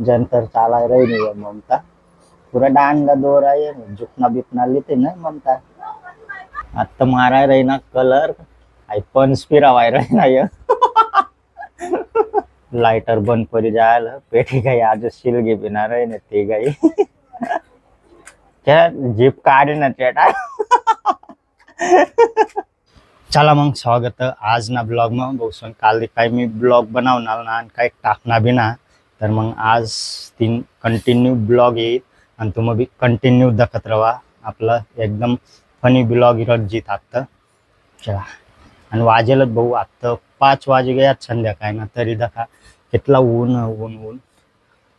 जंतर चाला रही नहीं है ममता। पूरा डांगा दो रहा है झुकना बिकना लेते ना ममता। आता मारा रही ना कलर आई पंच फिरावाय रही ना ये लाइटर बंद पड़ी जाए पेटी गई आज सिलगी बिना रही ने ती गई क्या जीप काढी ना चेटा चला मग स्वागत आज ना ब्लॉग में बघून काल काही मी ब्लॉग बनवणार ना आणि काही टाकणार बी ना तर मग आज 3 कंटिन्यू ब्लॉग येईल आणि तुम्ही बी कंटिन्यू दाखत राहा आपलं एकदम फनी ब्लॉग रजित आता चला आणि वाजेलच भाऊ आता 5 वाजे गयात संध्याकाळी ना तरी दखा कितला ऊन ऊन ऊन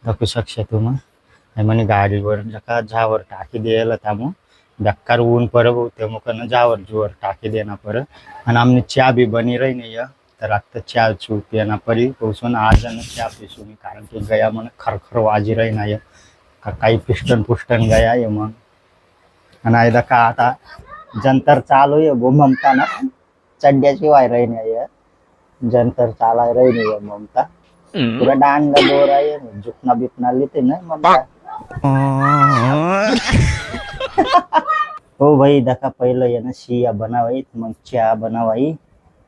दाखवू शकशे तुम्ही म्हणे गाडीवर जका जावर टाकी द्यायला त्यामुळं बेकार ऊन पर ते मुखानं जावर जुवर टाकी देना पर आणि आमने चहा भी बनी रही नहीं है तर आता चहा चू पिना परी पोसून आज चहा पीसू मी कारण की गया मन खरखर वाजी रही नाही का काही पिस्टन पुस्टन गया ये मग आणि का आता जंतर चालू आहे वो ममता ना चड्ड्याची वाय रही नहीं है जंतर चाला रही नहीं है ममता पूरा डांगा दो रहा है झुकना बिकना लेते ना ममता हो भाई दका पहिलं आहे ना शिया बनावाई मग चहा बनावाई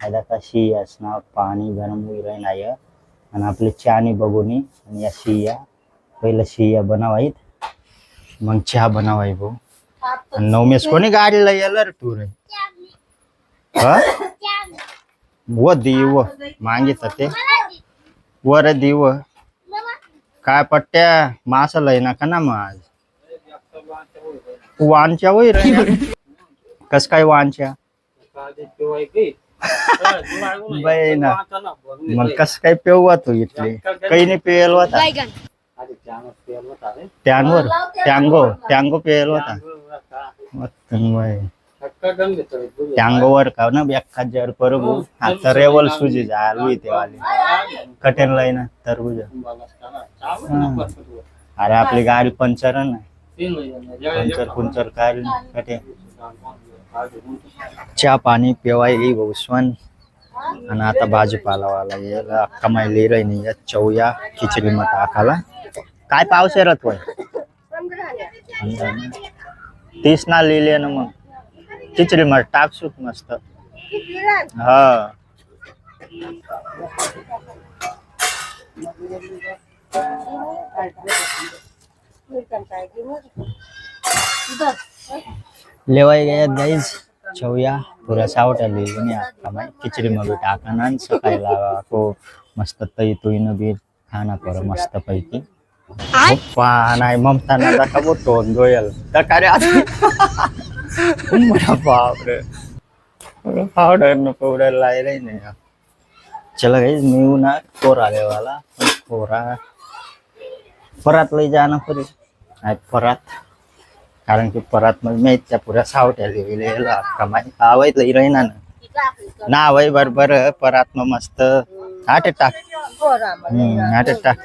दका शियास ना पाणी गरम होई राही नाही आणि आपले चहानी बघून आणि या शिया पहिलं शिया बनावाईत मग चहा बनावाई भाऊ आणि नवमेश कोणी गाडीला यायला रे टूर हा व देव मागित ते वर देव काय पट्ट्या मासा लय नका ना मग आज वांच्या होई रे कस काय वांच्या बाई ना मग कस काय पेववा तू इथले काही नाही पेयल होता टँगोर टँगो टँगो पेयल होता टँगोवर का ना 1000 पर आता रेवल सुजी झाली ते वाली कटेन लाई ना तरबूज अरे आपली गाडी पंचर ना पंचर पुंचर काय कटे चहा पाणी पेवाय येई भौस्वन आणि आता भाजीपालावाला यायला कमाई रही नाही आहे चवया खिचडी मग टाकाला काय पावस रत होय 30 ना लिहिले ना मग खिचडी मग टाकसू मस्त हा लेवाई गया गाइस चौया पूरा सावटा लिहिली कमाई खिचडी मध्ये टाकना आणि सकाळी लावा को मस्त तई तुईन बी खाना पर मस्त पैकी नाही ममता ना दाखा बो टोन दोयल दकारे मला बाप रे पावडर न पावडर लाई रही नहीं चला गाइस न्यू ना कोरा लेवाला कोरा परत लई जाना परी आज परत कारण की परत मग मी त्या पुऱ्या सावट्या लिहिलेला कमाई आवायत लई रही ना ना वय बरोबर परत मग मस्त आटे टाक आटे टाक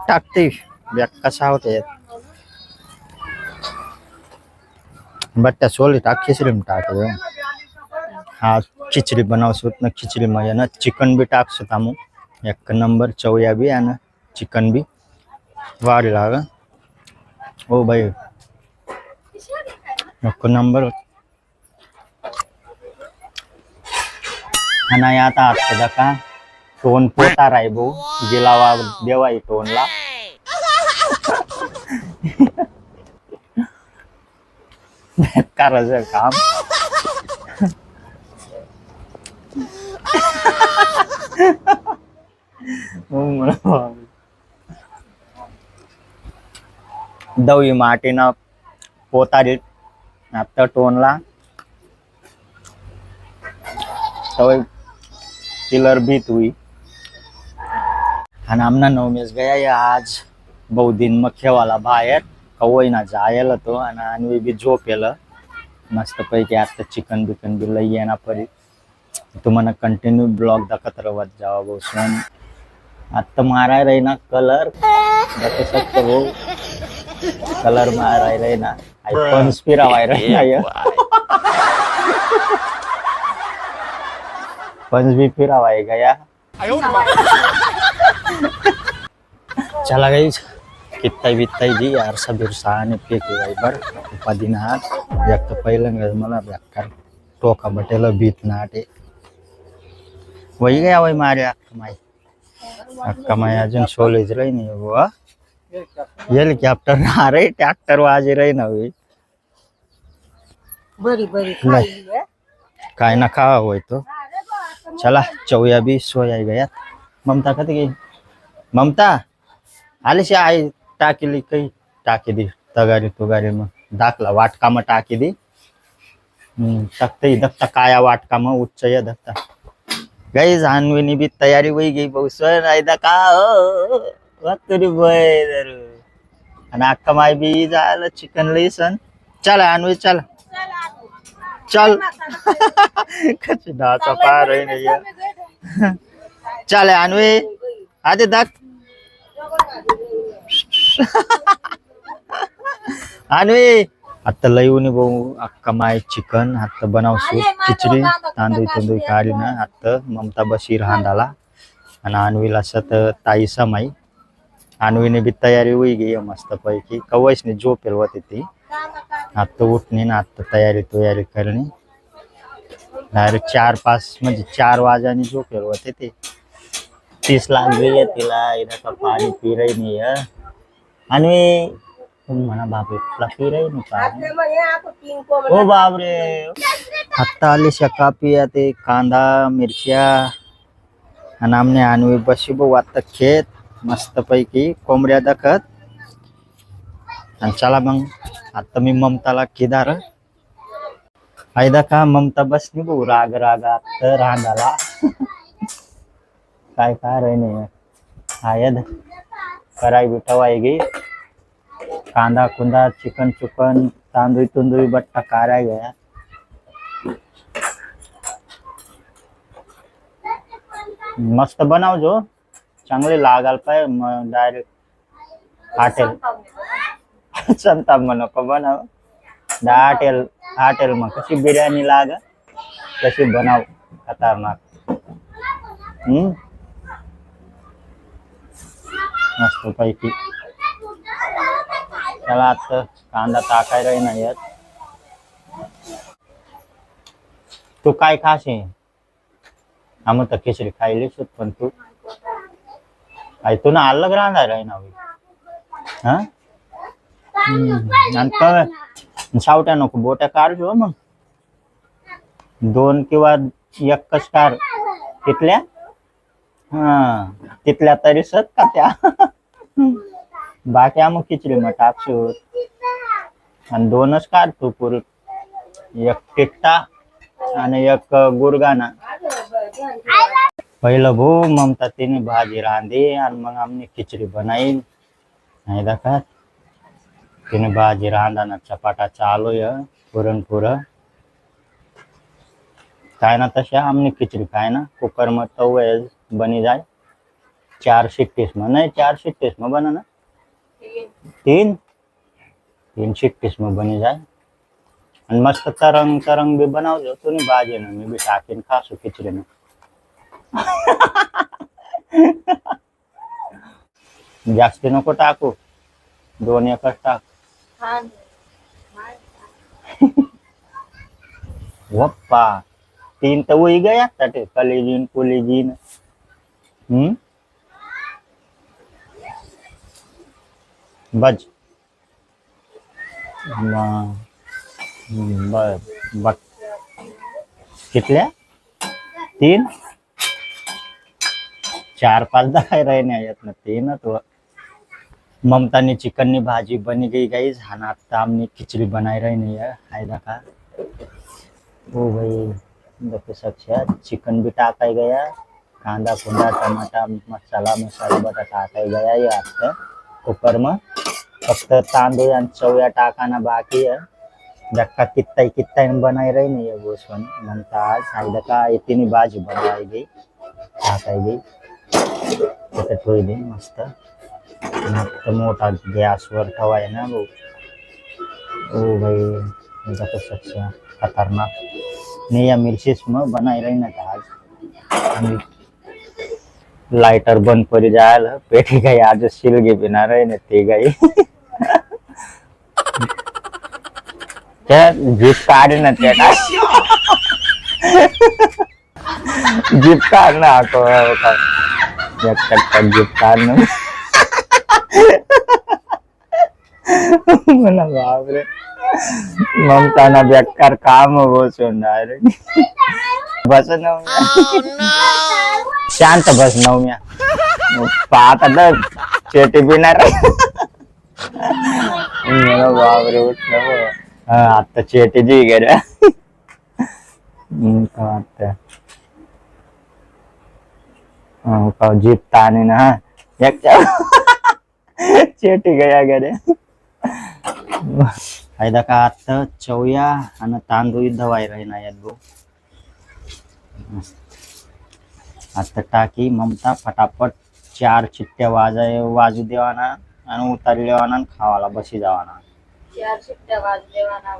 टाकते बेक्का सावटे बट्टा सोली टाक खिचडी में टाक हाँ खिचडी बनावसुत ना खिचडी में ना चिकन भी टाकसु तामु एक नंबर चवया भी आहे ना चिकन भी वारी लागा ओ भाई एक नंबर आणि आता आता का टोन पोता राय भाऊ गिलावा देवाई टोनला करायचं काम दवी माटीना पोता देत आता टोनला तवय किलर बीत हुई आणि आमना नवमेश गया या आज बहु दिन मग खेवाला बाहेर कवय ना जायला तो आणि बी झोपेला मस्त पैकी आता चिकन बिकन बी लई येणार परी तुम्हाला कंटिन्यू ब्लॉग दाखवत राहत जावा बसून आता माराय रही ना कलर दाखवू शकतो भाऊ कलर माराय रही ना पंच फिरावाय रही ना पंच भी फिरावाय गया चला गई कित्ता बित्ता जी आरसा बिरसा आणि फेकी बर उपाधी ना एक तर पहिलं मला बेकार टोका बटेला भीत नाटे वही गया वही मारे अक्का माई अजून सोलेज रही नहीं वो हेलिकॉप्टर आ रही ट्रैक्टर वाजे रही ना हुई बरी बरी काय ना खा होय तो चला चौया भी सोया गया ममता कधी गई ममता आलीशी आई टाकीली काही टाकी दी तगारी तुगारी मग दाखला वाटका मग टाकी दी टाकते दखता काया वाटका मग उच्च या दखता गई जानवीनी भी तयारी वही गई बहुत नाही का तरी बर आणि अक्का माय बी झालं चिकन लेसन चल आणवी चल चल कशी डाचा पार आहे नाही चल आणवी आधी दाख आणवी आता लईवनी भाऊ अक्का माय चिकन आता बनवसू खिचडी तांदूळ तांदूळ काढी ना आता ममता बशीर हांडाला आणि आणवीला सत ताई समाई आणवीने बी तयारी होई गई मस्त पैकी कवचने झोपेल होती ती आता उठणी ना आता तयारी करणी डायरेक्ट 4-5 म्हणजे 4 वाजाने झोपेल होते ते 30 लाख गई तिला इधर पाणी पी रही नहीं है आणि म्हणा बापरे तुला पी रही नहीं पाणी ओ बापरे आता आली शका पिया ते कांदा मिरच्या आणि आमने आणवी बशी भाऊ आता खेत मस्त पैकी कोंबड्या दाखत आणि चला मग आता मी ममताला केदार फायदा का ममता बसनी भाऊ राग आता रांधाला काय रही नहीं आयद कराई बिठवाई गई कांदा कुंदा चिकन चुकन तांदूळ तुंदूळ बट्टा काराय गया मस्त बनाव जो चांगले लागाल पाय डायरेक्ट हॉटेल संताप नको बनाव हॉटेल मग कशी बिर्याणी लाग कशी बनाव खतरनाक मस्त पैकी चला आता कांदा टाकाय रही नाही तू काय खाशी आम तर खिचडी खायली सुट पण तू आई तू ना अलग राहणार आहे ना सावट्या नको बोट्या काढजो मग 2 किंवा 1च कार तिथल्या तिथल्या तरी सत का त्या बाकी मग खिचडी मग टाकशो आणि 2च काढ तू पुरी 1 टिट्टा आणि 1 गुरगाना पहिलं भो ममता तिने भाजी रांधी आणि मग आमने खिचडी बनाई नाही दाखत तिने भाजी रांधाना चपाटा चालू है पुरणपुर काय ना तशा आमने खिचडी काय ना कुकर में तो बनी जाए 4 शिट्टीस में नहीं 4 शिट्टीस में बना ना 3 शिट्टीस में बनी जाए आणि मस्त तरंग भी बनाव जो तू भाजी ना मी भी टाकीन खासू खिचडी में जास्ती नको टाकू 2 एकच टाक वप्पा 3 तो वही गया तटे कलेजीन पुलेजीन बज कितल्या 3 4-5 दाखय रहे नहीं ना 3 तो ममतानी चिकन नी भाजी बनी गई गाइस हाना आमने खिचड़ी बनाई रही नहीं है फायदा का ओ भाई देखो सकते चिकन भी टाका गया कांदा कुंदा टमाटा मसाला बटा टाका गया ये आता कुकर में फक्त तांदूळ आणि चवया टाकाना बाकी है धक्का कितना बनाई रही नहीं है गोसवन ममता आज फायदा का इतनी भाजी बनाई गई टाकाई गई थोड़ी दिन मस्त मोठा गॅसवर ठेवाय ना भाऊ ओ भाई देखो सकते खतरनाक नहीं या मिर्चीस में बनाई रही ना आज लाइटर बंद पड़ी जाए पेटी गई आज सिलगी बिना रहे ने ते गई क्या जीप काट ना तेरा जीप काटना आको एक कट जीप काटना मला बाप रे ममता ना बेकार काम वो सुन डायरेक्ट बस नवम्या शांत बस नवम्या पाहत आता चेटी बिनार मला बाप रे उठलं आता चेटी जी गेल्या आता जीप ताने ना एक चेटी गया गेले फायदा का आता चवया आणि तांदूळ धवाय राहिना यात भाऊ आता टाकी ममता फटाफट 4 चिट्ट्या वाजू देवाना आणि उतारी देवाना आणि खावाला बसी जावाना 4 शिट्ट्या वाजू देवाना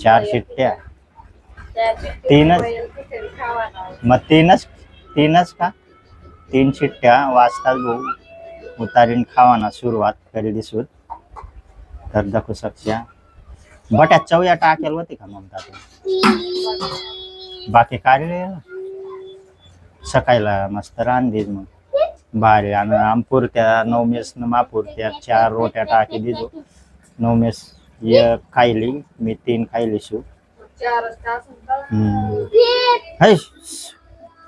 4 चिट्ट्या 3 मग तीनच का 3 चिट्ट्या वाजतात भाऊ उतारीन खावाना सुरुवात करी दिसून तर दाखवू शकशा बट्या चवया टाकेल होती का ममता तू बाकी कार्य सकाळला मस्त रांधीज मग भारी आणि आमपुरत्या नवमेस न मापुरत्या 4 रोट्या टाकी दिजो नवमेस एक खायली मी 3 खायली शू 4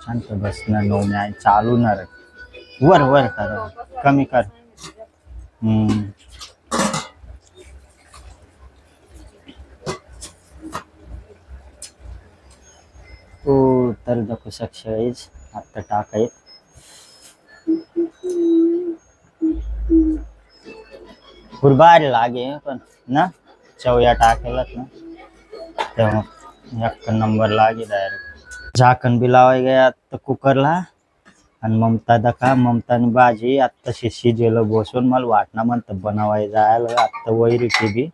शांत बस ना नवम्या चालू ना रे वर वर कर कमी कर तर दाखवू शकशील आता टाकायत भारी लागे पण ना चवया टाकेलच ना तेव्हा एक नंबर लागे डायरेक्ट झाकण बी लावाय गया आता कुकरला आणि ममता दका ममतानी भाजी आता शिजेल बसून मला वाटणं म्हणतं बनवाय जायला आता वैरी ती बी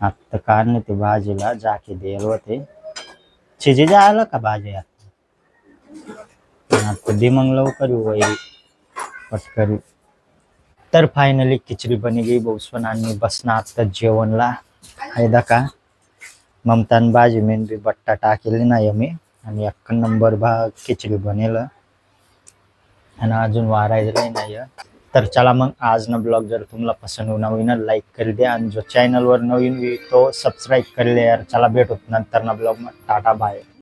आता काढणे ते भाजीला झाकी द्यायला होते शिजे जायला का भाजी आता दे मग लवकर वैरी पटकरी तर फायनली खिचडी बनी गई बहुसवन आणि बसना आता जेवणला फायदा का ममतान भाजी मेन बी बट्टा टाकेली नाही मी आणि 1 नंबर खिचडी बनेल आणि अजून वारायचं नाही तर चला मग आज ना ब्लॉग जर तुम्हाला पसंद होणार होईना लाईक कर द्या आणि जो चॅनल वर नवीन तो सबस्क्राईब कर ले यार चला भेटू नंतर ना ब्लॉग में टाटा बाय।